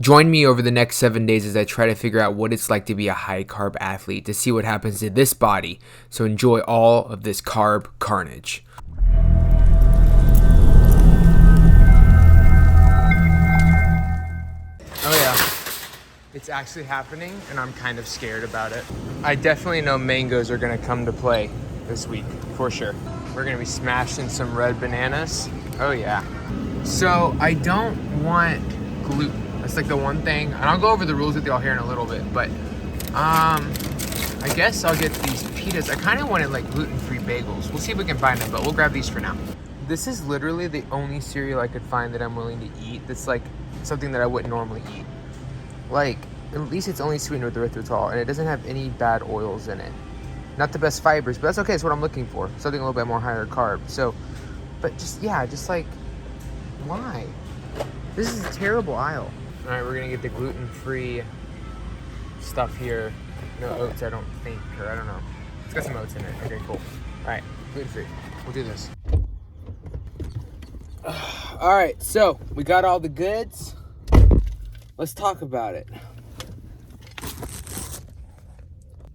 Join me over the next 7 days as I try to figure out what it's like to be a high carb athlete, to see what happens to this body. So enjoy all of this carb carnage. Oh yeah, it's actually happening and I'm kind of scared about it. I definitely know mangoes are gonna come to play this week, for sure. We're gonna be smashing some red bananas. Oh yeah. So I don't want gluten. That's like the one thing, and I'll go over the rules with y'all here in a little bit, but I guess I'll get these pitas. I kind of wanted like gluten-free bagels. We'll see if we can find them, but we'll grab these for now. This is literally the only cereal I could find that I'm willing to eat that's like something that I wouldn't normally eat. Like, at least it's only sweetened with erythritol, and it doesn't have any bad oils in it. Not the best fibers, but that's okay. It's what I'm looking for. Something a little bit more higher carb. So, but just like, why? This is a terrible aisle. All right, we're gonna get the gluten-free stuff here. No oats, I don't think, or I don't know. It's got some oats in it. Okay, cool. All right, gluten-free. We'll do this. All right, so we got all the goods. Let's talk about it.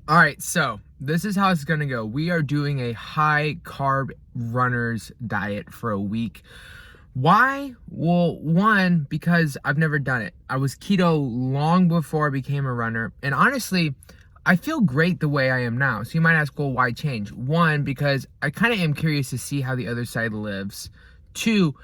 All right, so this is how it's gonna go. We are doing a high carb runner's diet for a week. Why? Well, one, because I've never done it. I was keto long before I became a runner. And honestly, I feel great the way I am now. So you might ask, well, why change? One, because I kind of am curious to see how the other side lives. Two,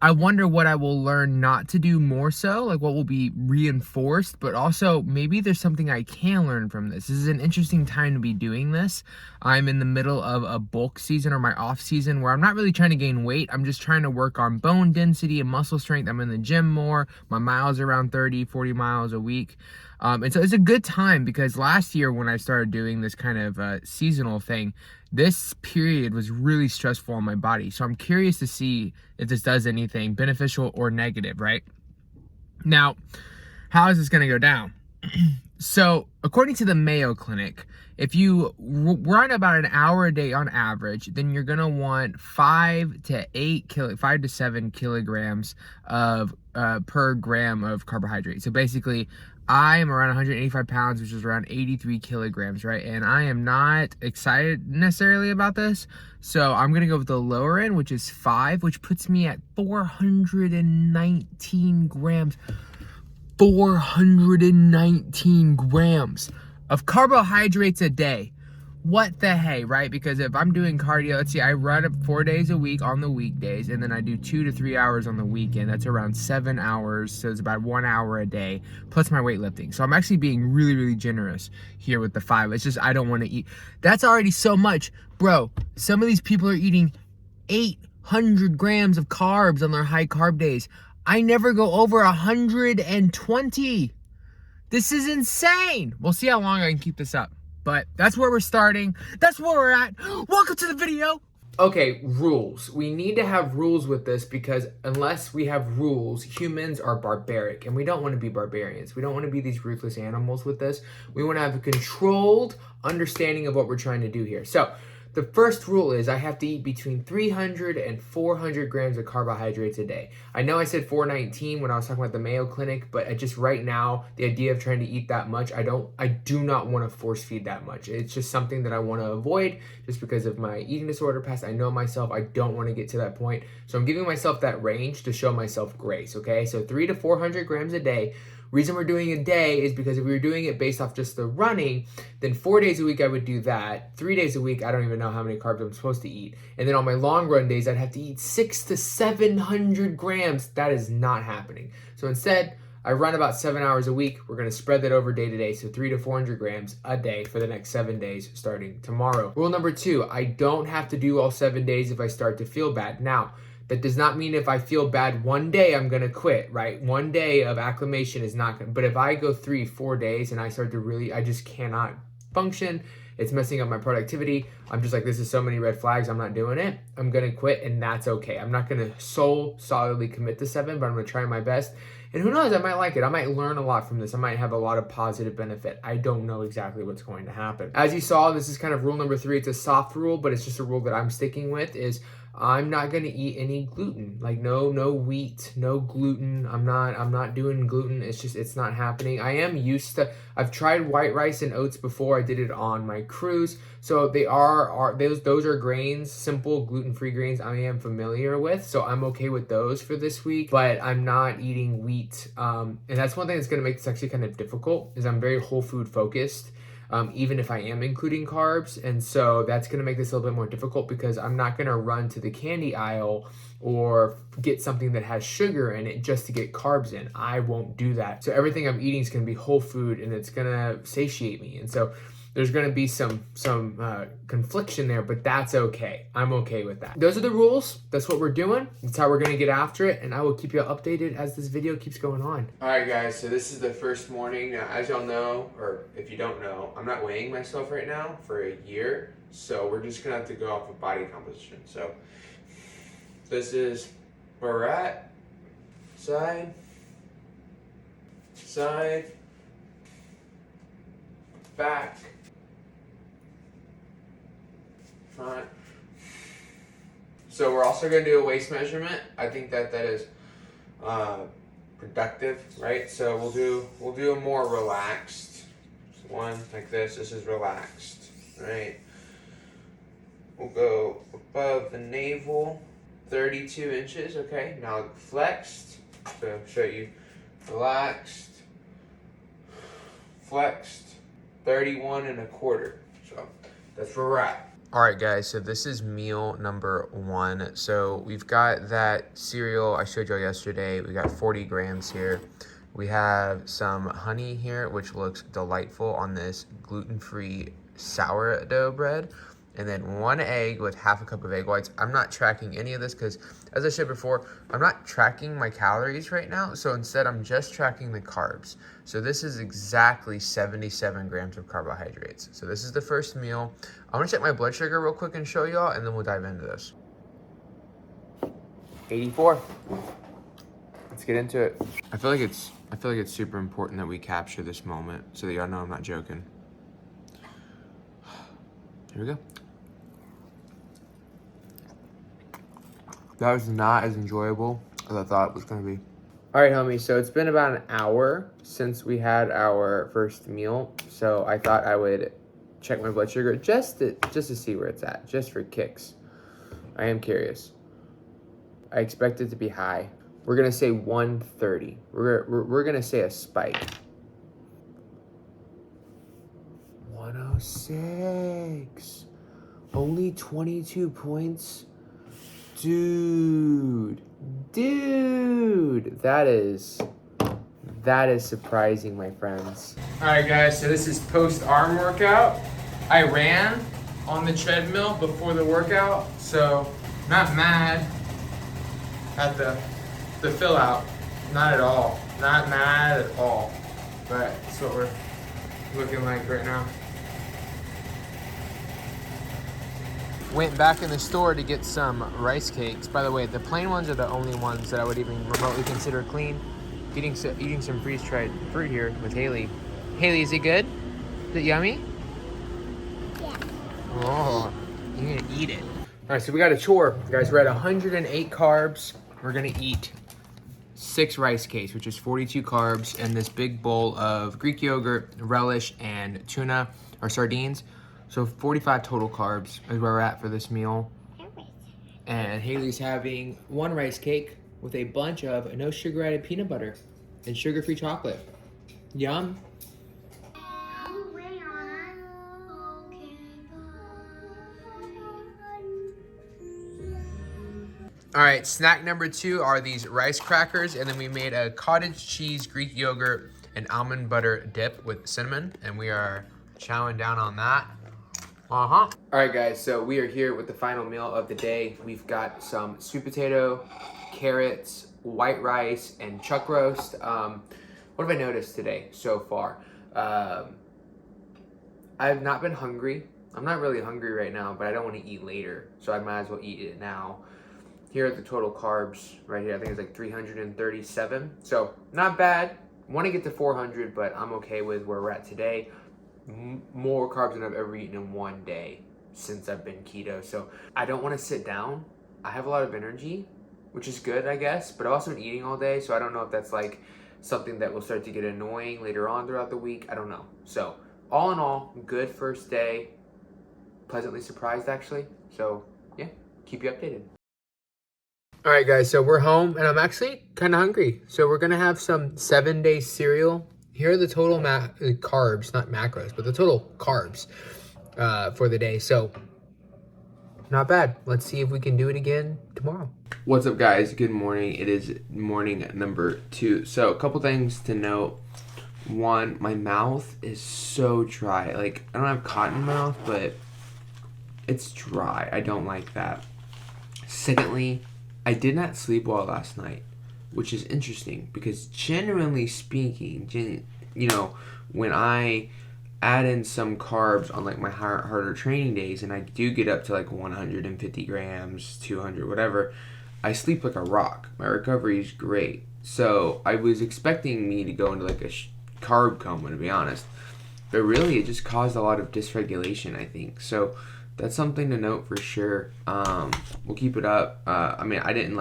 I wonder what I will learn not to do more so, like what will be reinforced, but also maybe there's something I can learn from this. This is an interesting time to be doing this. I'm in the middle of a bulk season, or my off season, where I'm not really trying to gain weight. I'm just trying to work on bone density and muscle strength. I'm in the gym more. My miles are around 30, 40 miles a week. And so it's a good time, because last year when I started doing this kind of seasonal thing, this period was really stressful on my body. So I'm curious to see if this does anything beneficial or negative, right? Now, how is this going to go down? So according to the Mayo Clinic, if you run about an hour a day on average, then you're going to want 5 to 7 kilograms of per gram of carbohydrate. So basically, I am around 185 pounds, which is around 83 kilograms, right? And I am not excited necessarily about this. So I'm going to go with the lower end, which is 5, which puts me at 419 grams. 419 grams of carbohydrates a day. What the hey, right? Because if I'm doing cardio, let's see, I run 4 days a week on the weekdays, and then I do 2 to 3 hours on the weekend. That's around 7 hours, so it's about 1 hour a day, plus my weightlifting. So I'm actually being really, really generous here with the 5. It's just I don't want to eat. That's already so much. Bro, some of these people are eating 800 grams of carbs on their high carb days. I never go over 120. This is insane. We'll see how long I can keep this up. But that's where we're starting. That's where we're at. Welcome to the video. Okay, rules. We need to have rules with this, because unless we have rules, humans are barbaric, and we don't want to be barbarians. We don't want to be these ruthless animals with this. We want to have a controlled understanding of what we're trying to do here. So the first rule is I have to eat between 300 and 400 grams of carbohydrates a day. I know I said 419 when I was talking about the Mayo Clinic, but I just right now, the idea of trying to eat that much, I do not want to force feed that much. It's just something that I want to avoid just because of my eating disorder past. I know myself, I don't want to get to that point. So I'm giving myself that range to show myself grace, okay? So 300 to 400 grams a day. Reason we're doing a day is because if we were doing it based off just the running, then 4 days a week I would do that. 3 days a week, I don't even know how many carbs I'm supposed to eat. And then on my long run days, I'd have to eat 600 to 700 grams. That is not happening. So instead, I run about 7 hours a week. We're going to spread that over day to day. So 300 to 400 grams a day for the next 7 days starting tomorrow. Rule number 2, I don't have to do all 7 days if I start to feel bad. Now, that does not mean if I feel bad one day, I'm going to quit, right? One day of acclimation is not going to, but if I go 3-4 days and I start to I just cannot function. It's messing up my productivity. I'm just like, this is so many red flags. I'm not doing it. I'm going to quit, and that's okay. I'm not going to solidly commit to 7, but I'm going to try my best. And who knows, I might like it. I might learn a lot from this. I might have a lot of positive benefit. I don't know exactly what's going to happen. As you saw, this is kind of rule number 3. It's a soft rule, but it's just a rule that I'm sticking with is I'm not gonna eat any gluten. Like no wheat, no gluten. I'm not doing gluten. It's not happening. I am used to, I've tried white rice and oats before. I did it on my cruise. So they are those are grains, simple gluten-free grains I am familiar with. So I'm okay with those for this week, but I'm not eating wheat. And that's one thing that's gonna make this actually kind of difficult, is I'm very whole food focused. Even if I am including carbs. And so that's going to make this a little bit more difficult, because I'm not going to run to the candy aisle or get something that has sugar in it just to get carbs in. I won't do that. So everything I'm eating is going to be whole food, and it's going to satiate me. And so there's going to be some confliction there, but that's okay. I'm okay with that. Those are the rules. That's what we're doing. That's how we're going to get after it, and I will keep you updated as this video keeps going on. All right, guys, so this is the first morning. Now, as y'all know, or if you don't know, I'm not weighing myself right now for a year, so we're just going to have to go off of body composition. So this is where we're at. Side, side, back, front. So we're also going to do a waist measurement. I think that is productive, right? So we'll do a more relaxed one like this. This is relaxed, right? We'll go above the navel, 32 inches. Okay, now flexed. So show you relaxed, flexed, 31.25. So that's where we're at. All right, guys, so this is meal number 1. So we've got that cereal I showed y'all yesterday. We got 40 grams here. We have some honey here, which looks delightful on this gluten-free sourdough bread. And then 1 egg with half a cup of egg whites. I'm not tracking any of this because, as I said before, I'm not tracking my calories right now. So instead, I'm just tracking the carbs. So this is exactly 77 grams of carbohydrates. So this is the first meal. I'm gonna check my blood sugar real quick and show y'all, and then we'll dive into this. 84. Let's get into it. I feel like it's super important that we capture this moment so that y'all know I'm not joking. Here we go. That was not as enjoyable as I thought it was gonna be. All right, homies, so it's been about an hour since we had our first meal. So I thought I would check my blood sugar just to see where it's at, just for kicks. I am curious. I expect it to be high. We're gonna say 130. We're gonna say a spike. 106. Only 22 points. Dude, that is surprising, my friends. All right, guys, so this is post-arm workout. I ran on the treadmill before the workout, so not mad at the fill out. Not at all. Not mad at all. But that's what we're looking like right now. Went back in the store to get some rice cakes. By the way, the plain ones are the only ones that I would even remotely consider clean. Eating some freeze-dried fruit here with Haley. Haley, is it good? Is it yummy? Yeah. Oh, you're gonna eat it. All right, so we got a chore. Guys, we're at 108 carbs. We're gonna eat 6 rice cakes, which is 42 carbs, and this big bowl of Greek yogurt, relish, and tuna, or sardines. So 45 total carbs is where we're at for this meal. And Haley's having 1 rice cake with a bunch of no sugar added peanut butter and sugar-free chocolate. Yum. All right, snack number 2 are these rice crackers, and then we made a cottage cheese, Greek yogurt, and almond butter dip with cinnamon, and we are chowing down on that. All right, guys, so we are here with the final meal of the day. We've got some sweet potato, carrots, white rice, and chuck roast. What have I noticed today so far? I've not been hungry. I'm not really hungry right now, but I don't want to eat later, so I might as well eat it now. Here are the total carbs right here. I think it's like 337. So not bad. Want to get to 400, but I'm okay with where we're at today. More carbs than I've ever eaten in one day since I've been keto. So I don't want to sit down. I have a lot of energy, which is good, I guess, but I've also been eating all day, so I don't know if that's like something that will start to get annoying later on throughout the week. I don't know. So all in all, good first day. Pleasantly surprised, actually. So yeah, keep you updated. All right, guys, so we're home, and I'm actually kind of hungry. So we're going to have some 7-day cereal. Here are the total carbs, not macros, but the total carbs for the day. So not bad. Let's see if we can do it again tomorrow. What's up, guys? Good morning. It is morning number 2. So a couple things to note. One, my mouth is so dry. Like, I don't have cotton mouth, but it's dry. I don't like that. Secondly, I did not sleep well last night, which is interesting because generally speaking, you know, when I add in some carbs on like my harder training days and I do get up to like 150 grams, 200, whatever, I sleep like a rock. My recovery is great. So I was expecting me to go into like a carb coma, to be honest. But really, it just caused a lot of dysregulation, I think. So that's something to note for sure. We'll keep it up. I mean, I didn't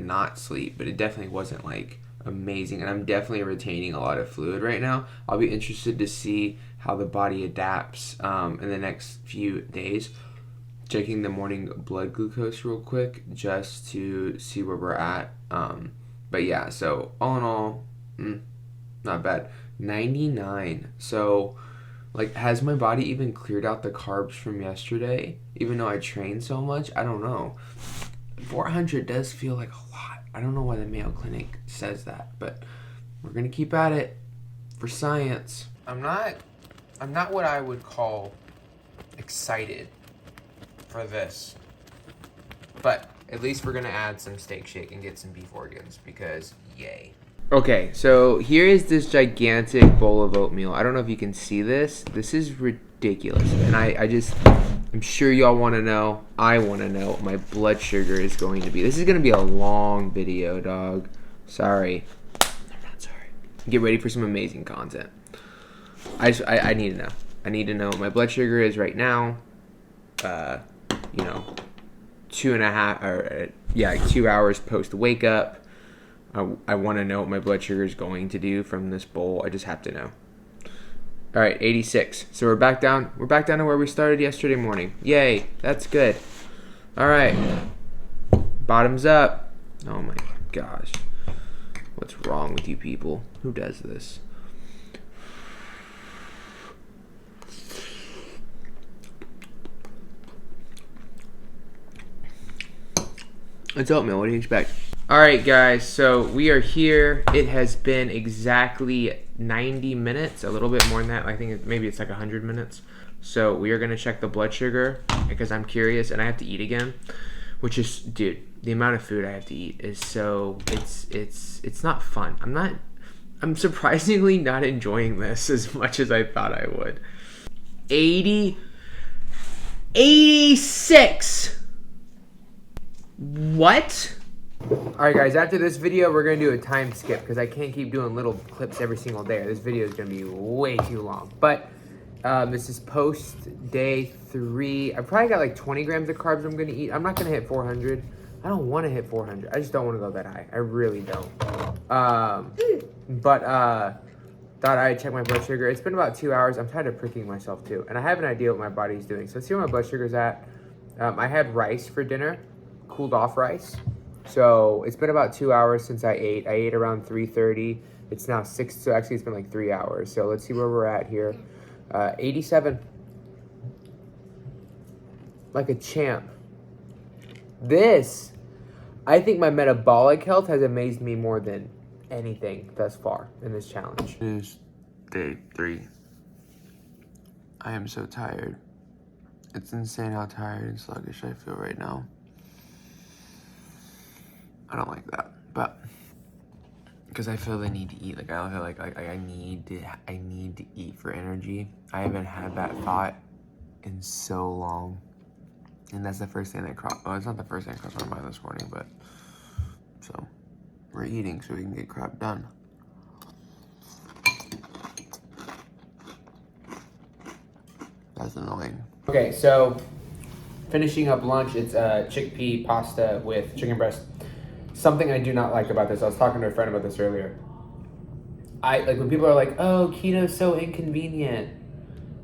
not sleep, but it definitely wasn't like amazing. And I'm definitely retaining a lot of fluid right now. I'll be interested to see how the body adapts in the next few days. Checking the morning blood glucose real quick just to see where we're at. But yeah, so all in all, not bad. 99. So, like, has my body even cleared out the carbs from yesterday? Even though I trained so much? I don't know. 400 does feel like a lot. I don't know why the Mayo Clinic says that, but we're going to keep at it for science. I'm not what I would call excited for this. But at least we're going to add some steak shake and get some beef organs because yay. Okay, so here is this gigantic bowl of oatmeal. I don't know if you can see this. This is ridiculous. And I'm sure y'all want to know. I want to know what my blood sugar is going to be. This is going to be a long video, dog. Sorry. I'm not sorry. Get ready for some amazing content. I need to know. I need to know what my blood sugar is right now. 2 hours post wake up. I want to know what my blood sugar is going to do from this bowl. I just have to know. All right, 86. So we're back down. We're back down to where we started yesterday morning. Yay, that's good. All right, bottoms up. Oh my gosh, what's wrong with you people? Who does this? It's oatmeal. What do you expect? All right, guys, so we are here. It has been exactly 90 minutes, a little bit more than that. I think maybe it's like 100 minutes. So we are going to check the blood sugar because I'm curious and I have to eat again, which is, dude, the amount of food I have to eat is so, it's not fun. I'm surprisingly not enjoying this as much as I thought I would. 86. What? Alright, guys, after this video, we're going to do a time skip because I can't keep doing little clips every single day. This video is going to be way too long. But this is post day 3. I probably got like 20 grams of carbs I'm going to eat. I'm not going to hit 400. I don't want to hit 400. I just don't want to go that high. I really don't. Thought I'd check my blood sugar. It's been about 2 hours. I'm tired of pricking myself too. And I have an idea what my body's doing. So let's see where my blood sugar's at. I had rice for dinner. Cooled off rice. So it's been about 2 hours since I ate. I ate around 3:30. It's now 6, so actually it's been like 3 hours. So let's see where we're at here. 87. Like a champ. I think my metabolic health has amazed me more than anything thus far in this challenge. It is day 3. I am so tired. It's insane how tired and sluggish I feel right now. I don't like that, but because I feel the need to eat. Like I feel like I need to eat for energy. I haven't had that thought in so long, and that's the first thing that crossed. Well, it's not the first thing that crossed my mind this morning, but so we're eating so we can get crap done. That's annoying. Okay, so finishing up lunch. It's chickpea pasta with chicken breast. Something I do not like about this, I was talking to a friend about this earlier. I like when people are like, oh, keto's so inconvenient.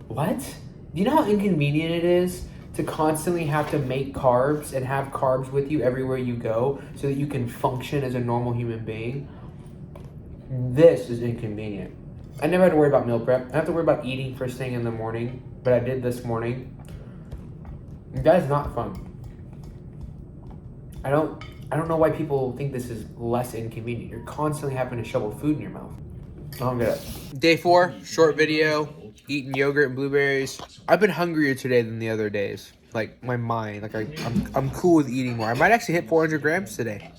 What? Do you know how inconvenient it is to constantly have to make carbs and have carbs with you everywhere you go so that you can function as a normal human being? This is inconvenient. I never had to worry about meal prep. I don't have to worry about eating first thing in the morning, but I did this morning. That is not fun. I don't know why people think this is less inconvenient. You're constantly having to shovel food in your mouth. I don't get it. Day 4, short video, eating yogurt and blueberries. I've been hungrier today than the other days. Like my mind, like I'm cool with eating more. I might actually hit 400 grams today.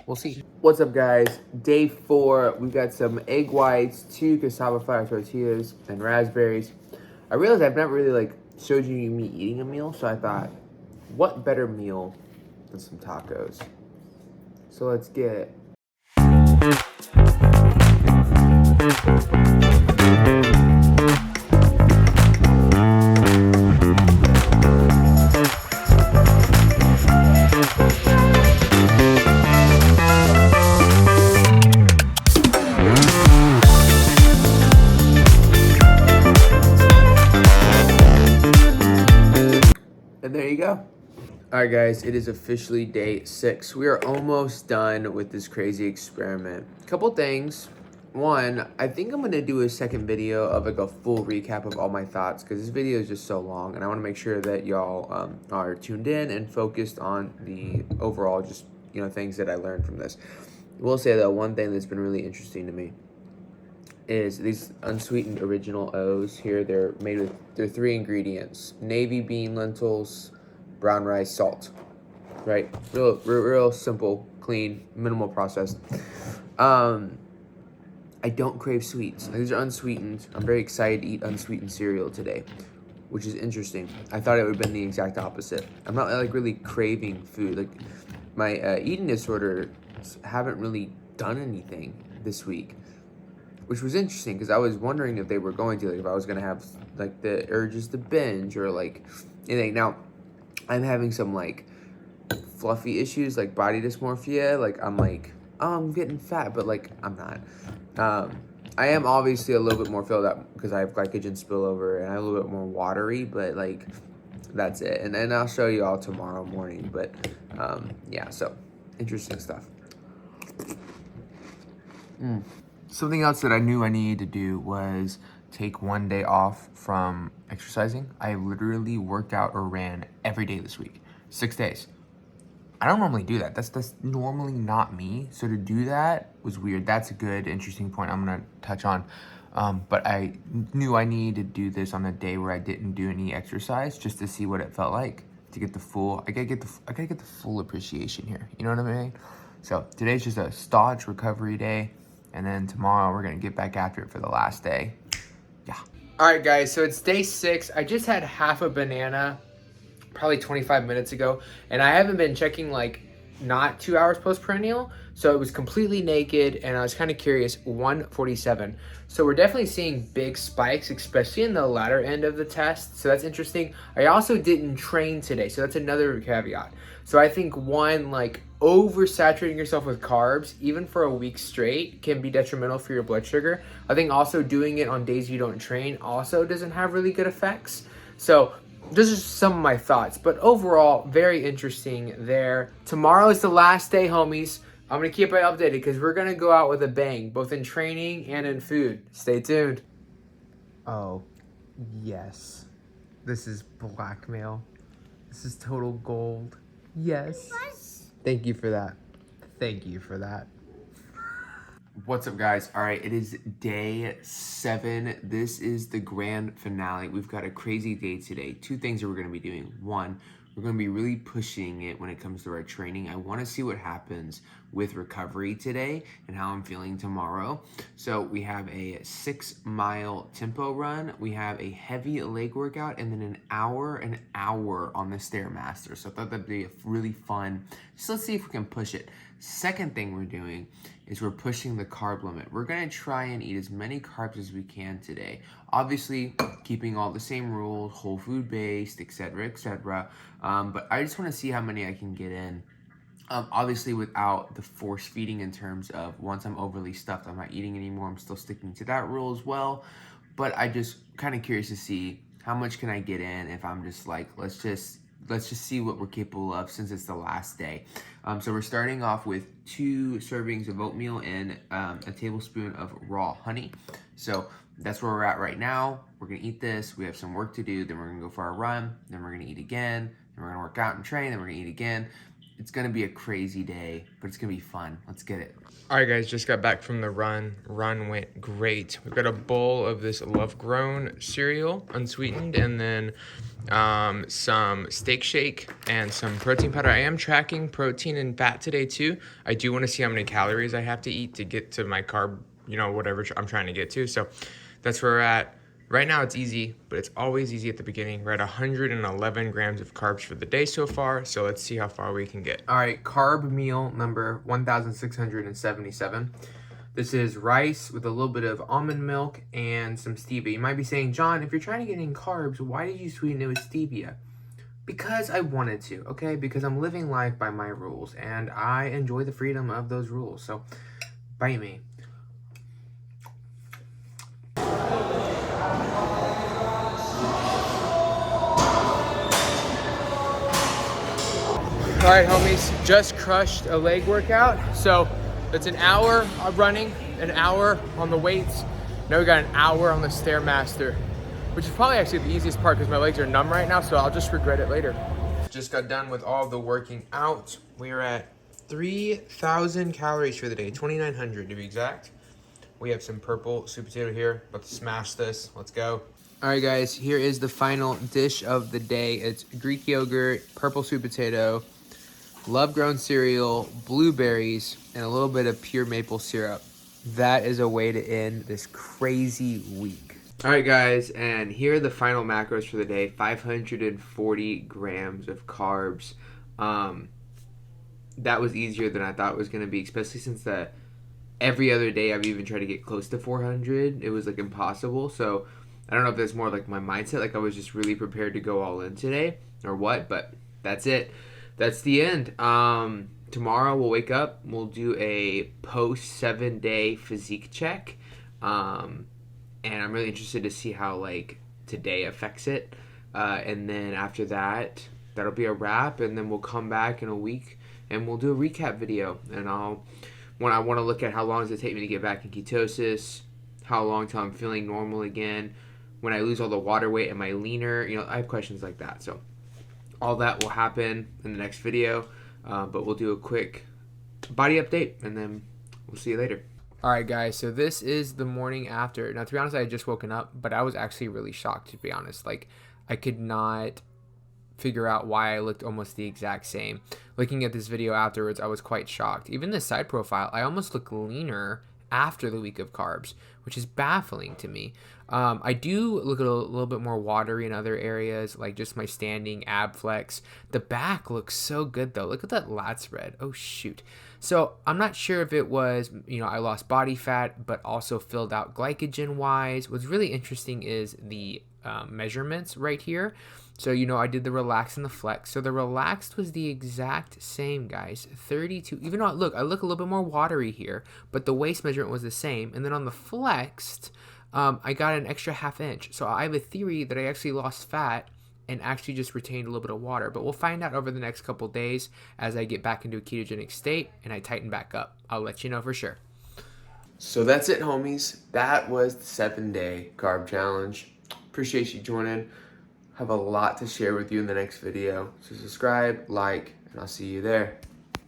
We'll see. What's up, guys? Day 4. We've got some egg whites, 2 cassava flour tortillas, and raspberries. I realized I've not really like showed you me eating a meal, so I thought, what better meal than some tacos? So let's get it. And there you go. All right, guys, it is officially day 6. We are almost done with this crazy experiment. Couple things. One, I think I'm gonna do a second video of like a full recap of all my thoughts because this video is just so long and I wanna make sure that y'all are tuned in and focused on the overall just, things that I learned from this. I will say though, one thing that's been really interesting to me is these unsweetened original O's here. They're 3 ingredients: navy bean, lentils, brown rice, salt. Right? Real simple, clean, minimal processed. I don't crave sweets. These are unsweetened. I'm very excited to eat unsweetened cereal today, which is interesting. I thought it would have been the exact opposite. I'm not like really craving food. Like my eating disorders haven't really done anything this week, which was interesting because I was wondering if they were going to, like, if I was going to have like the urges to binge or like anything. Now, I'm having some like fluffy issues, like body dysmorphia. Like I'm like, oh, I'm getting fat, but like I'm not. I am obviously a little bit more filled up because I have glycogen spillover and I'm a little bit more watery, but like that's it. And then I'll show you all tomorrow morning. But yeah, so interesting stuff. Something else that I knew I needed to do was take 1 day off from exercising. I literally worked out or ran every day this week, 6 days. I don't normally do that. That's normally not me. So to do that was weird. That's a good, interesting point I'm gonna touch on. But I knew I needed to do this on a day where I didn't do any exercise just to see what it felt like to get the full. I gotta get the full appreciation here. You know what I mean? So today's just a staunch recovery day, and then tomorrow we're gonna get back after it for the last day. Yeah. All right, guys. So it's day 6. I just had half a banana probably 25 minutes ago, and I haven't been checking like not 2 hours postprandial, so it was completely naked, and I was kind of curious. 147. So we're definitely seeing big spikes, especially in the latter end of the test, so that's interesting. I also didn't train today, so that's another caveat. So I think like oversaturating yourself with carbs, even for a week straight, can be detrimental for your blood sugar. I think also doing it on days you don't train also doesn't have really good effects. So this is some of my thoughts, but overall, very interesting there. Tomorrow is the last day, homies. I'm going to keep it updated because we're going to go out with a bang, both in training and in food. Stay tuned. Oh, yes. This is blackmail. This is total gold. Yes. Thank you for that. Thank you for that. What's up, guys? All right, it is day 7. This is the grand finale. We've got a crazy day today. 2 things that we're going to be doing. 1, we're going to be really pushing it when it comes to our training. I want to see what happens with recovery today and how I'm feeling tomorrow. So we have a 6-mile tempo run, we have a heavy leg workout, and then an hour on the Stairmaster. So I thought that'd be really fun. So let's see if we can push it. Second thing we're doing is we're pushing the carb limit. We're gonna try and eat as many carbs as we can today. Obviously, keeping all the same rules, whole food based, etc., etc. But I just wanna see how many I can get in. Obviously without the force feeding in terms of once I'm overly stuffed, I'm not eating anymore. I'm still sticking to that rule as well. But I just kind of curious to see how much can I get in if I'm just like, let's just see what we're capable of since it's the last day. So we're starting off with 2 servings of oatmeal and a tablespoon of raw honey. So that's where we're at right now. We're gonna eat this. We have some work to do. Then we're gonna go for our run. Then we're gonna eat again. Then we're gonna work out and train. Then we're gonna eat again. It's gonna be a crazy day, but it's gonna be fun. Let's get it. All right, guys, just got back from the run. Run went great. We've got a bowl of this Love Grown cereal, unsweetened, and then some steak shake and some protein powder. I am tracking protein and fat today too. I do want to see how many calories I have to eat to get to my carb, whatever I'm trying to get to. So that's where we're at. Right now it's easy, but it's always easy at the beginning. We're at 111 grams of carbs for the day so far, so let's see how far we can get. All right, carb meal number 1,677. This is rice with a little bit of almond milk and some stevia. You might be saying, John, if you're trying to get in carbs, why did you sweeten it with stevia? Because I wanted to, okay? Because I'm living life by my rules, and I enjoy the freedom of those rules, so bite me. All right, homies, just crushed a leg workout. So it's an hour of running, an hour on the weights. Now we got an hour on the Stairmaster, which is probably actually the easiest part because my legs are numb right now, so I'll just regret it later. Just got done with all the working out. We are at 3,000 calories for the day, 2,900 to be exact. We have some purple sweet potato here. About to smash this. Let's go. All right, guys, here is the final dish of the day. It's Greek yogurt, purple sweet potato, Love Grown cereal, blueberries, and a little bit of pure maple syrup. That is a way to end this crazy week. All right, guys, and here are the final macros for the day. 540 grams of carbs. That was easier than I thought it was going to be, especially since every other day I've even tried to get close to 400. It was like impossible. So I don't know if that's more like my mindset, like I was just really prepared to go all in today or what, but that's it. That's the end. Tomorrow we'll wake up, we'll do a post 7-day physique check. And I'm really interested to see how like today affects it. And then after that, that'll be a wrap. And then we'll come back in a week and we'll do a recap video. And I want to look at how long does it take me to get back in ketosis, how long till I'm feeling normal again, when I lose all the water weight, am I leaner? I have questions like that. So all that will happen in the next video, but we'll do a quick body update, and then we'll see you later. All right, guys, so this is the morning after. Now, to be honest, I had just woken up, but I was actually really shocked, to be honest. Like, I could not figure out why I looked almost the exact same. Looking at this video afterwards, I was quite shocked. Even the side profile, I almost look leaner after the week of carbs, which is baffling to me. I do look a little bit more watery in other areas, like just my standing ab flex. The back looks so good though. Look at that lat spread. Oh shoot. So I'm not sure if it was, I lost body fat, but also filled out glycogen wise. What's really interesting is the measurements right here. So, I did the relaxed and the flex. So the relaxed was the exact same, guys. 32, even though I look a little bit more watery here, but the waist measurement was the same. And then on the flexed, I got an extra ½ inch. So I have a theory that I actually lost fat and actually just retained a little bit of water. But we'll find out over the next couple days as I get back into a ketogenic state and I tighten back up. I'll let you know for sure. So that's it, homies. That was the 7-day carb challenge. Appreciate you joining. Have a lot to share with you in the next video. So subscribe, like, and I'll see you there.